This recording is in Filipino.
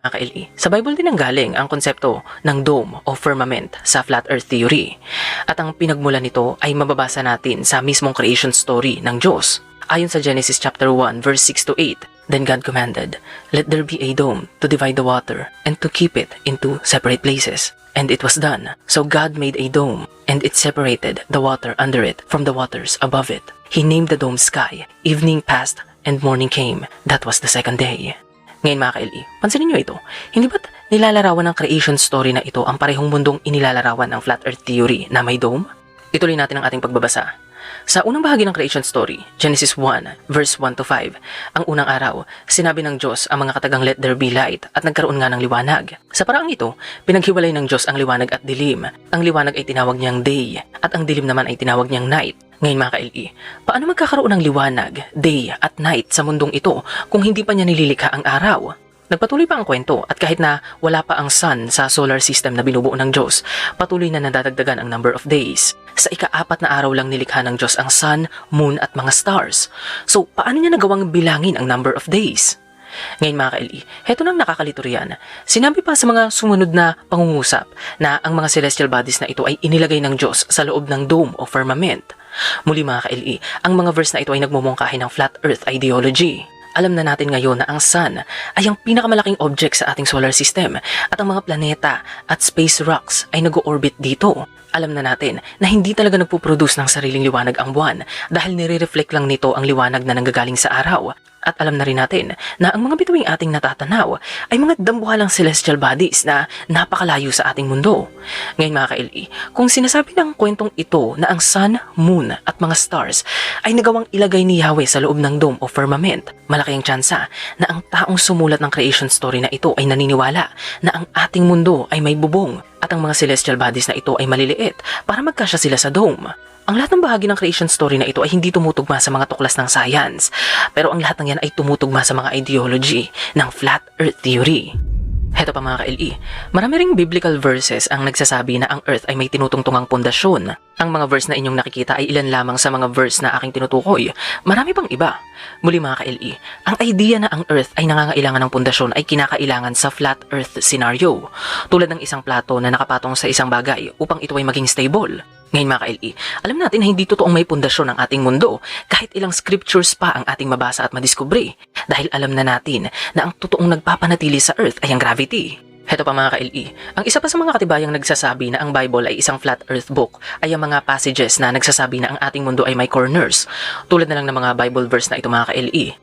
Mga ka-LE, sa Bible din ang galing ang konsepto ng dome o firmament sa flat earth theory. At ang pinagmulan nito ay mababasa natin sa mismong creation story ng Diyos. Ayon sa Genesis chapter 1 verse 6 to 8, "Then God commanded, let there be a dome to divide the water and to keep it into separate places. And it was done. So God made a dome, and it separated the water under it from the waters above it. He named the dome sky. Evening passed and morning came. That was the second day." Ngayon mga ka-LE, pansinin nyo ito, hindi ba't nilalarawan ng creation story na ito ang parehong mundong inilalarawan ng flat earth theory na may dome? Ituloy natin ang ating pagbabasa. Sa unang bahagi ng creation story, Genesis 1, verse 1 to 5, ang unang araw, sinabi ng Diyos ang mga katagang let there be light at nagkaroon nga ng liwanag. Sa paraang ito, pinaghiwalay ng Diyos ang liwanag at dilim. Ang liwanag ay tinawag niyang day at ang dilim naman ay tinawag niyang night. Ngayon mga ka-LE, paano magkakaroon ng liwanag, day at night sa mundong ito kung hindi pa niya nililikha ang araw? Nagpatuloy pa ang kwento at kahit na wala pa ang sun sa solar system na binubuo ng Diyos, patuloy na nadadagdagan ang number of days. Sa ika-4 na araw lang nilikha ng Diyos ang sun, moon at mga stars. So, paano niya nagawang bilangin ang number of days? Ngayon mga ka-LE, heto nang nakakalito riyan. Sinabi pa sa mga sumunod na pangungusap na ang mga celestial bodies na ito ay inilagay ng Diyos sa loob ng dome o firmament. Muli mga ka-LE, ang mga verse na ito ay nagmumungkahi ng flat earth ideology. Alam na natin ngayon na ang sun ay ang pinakamalaking object sa ating solar system at ang mga planeta at space rocks ay nag-orbit dito. Alam na natin na hindi talaga nagpuproduce ng sariling liwanag ang buwan dahil nire-reflect lang nito ang liwanag na nanggagaling sa araw. At alam na rin natin na ang mga bituing ating natatanaw ay mga dambuhalang celestial bodies na napakalayo sa ating mundo. Ngayon mga ka-LE, kung sinasabi ng kwentong ito na ang sun, moon at mga stars ay nagawang ilagay ni Yahweh sa loob ng dome o firmament, malaki ang tsansa na ang taong sumulat ng creation story na ito ay naniniwala na ang ating mundo ay may bubong at ang mga celestial bodies na ito ay maliliit para magkasya sila sa dome. Ang lahat ng bahagi ng creation story na ito ay hindi tumutugma sa mga tuklas ng science, pero ang lahat ng yan ay tumutugma sa mga ideology ng flat earth theory. Heto pa mga ka-LE, marami ring biblical verses ang nagsasabi na ang earth ay may tinutungtungang pundasyon. Ang mga verse na inyong nakikita ay ilan lamang sa mga verse na aking tinutukoy. Marami pang iba. Muli mga ka-LE, ang idea na ang earth ay nangangailangan ng pundasyon ay kinakailangan sa flat earth scenario. Tulad ng isang plato na nakapatong sa isang bagay upang ito ay maging stable. Ngayon mga ka-LE, alam natin na hindi totoong may pundasyon ang ating mundo kahit ilang scriptures pa ang ating mabasa at madiskubre dahil alam na natin na ang totoong nagpapanatili sa earth ay ang gravity. Heto pa mga ka-LE, ang isa pa sa mga katibayang nagsasabi na ang Bible ay isang flat earth book ay ang mga passages na nagsasabi na ang ating mundo ay may corners. Tulad na lang ng mga Bible verse na ito mga ka-LE.